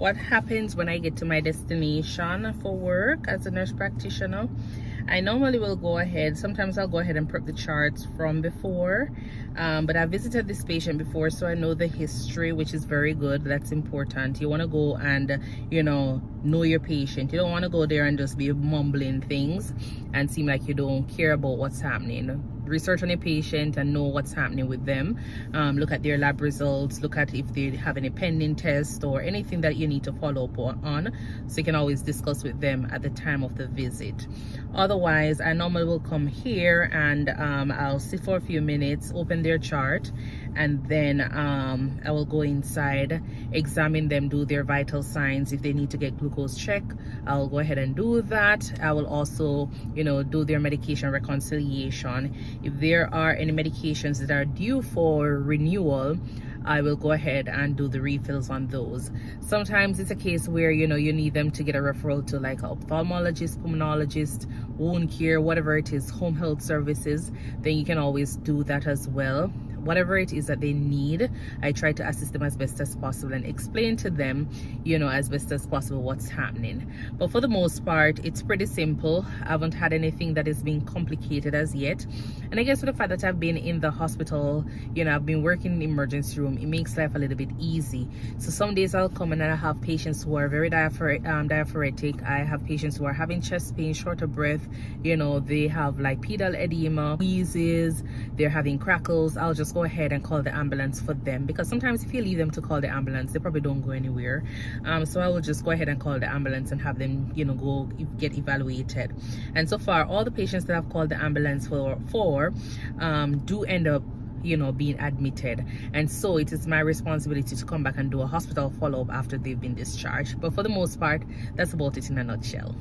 what happens when I get to my destination for work as a nurse practitioner. I normally will go ahead, sometimes I'll go ahead and prep the charts from before, but I visited this patient before, so I know the history, which is very good. That's important. You want to go and know your patient. You don't want to go there and just be mumbling things and seem like you don't care about what's happening. Research on a patient and know what's happening with them. Look at their lab results, look at if they have any pending tests or anything that you need to follow up on, so you can always discuss with them at the time of the visit. Otherwise, I normally will come here and I'll sit for a few minutes, open their chart, and then I will go inside, examine them, do their vital signs. If they need to get glucose check, I'll go ahead and do that. I will also do their medication reconciliation. If there are any medications that are due for renewal, I will go ahead and do the refills on those. Sometimes it's a case where you need them to get a referral to like an ophthalmologist, pulmonologist, wound care, whatever it is, home health services, then you can always do that as well. Whatever it is that they need, I try to assist them as best as possible and explain to them, as best as possible what's happening. But for the most part, it's pretty simple. I haven't had anything that is being complicated as yet. And I guess with the fact that I've been in the hospital, I've been working in the emergency room, it makes life a little bit easy. So some days I'll come and I have patients who are very diaphoretic. I have patients who are having chest pain, short of breath, they have like pedal edema, wheezes, they're having crackles. I'll just go ahead and call the ambulance for them, because sometimes if you leave them to call the ambulance, they probably don't go anywhere. So I will just go ahead and call the ambulance and have them go get evaluated. And so far, all the patients that I've called the ambulance for do end up being admitted, and so it is my responsibility to come back and do a hospital follow-up after they've been discharged. But for the most part, that's about it in a nutshell.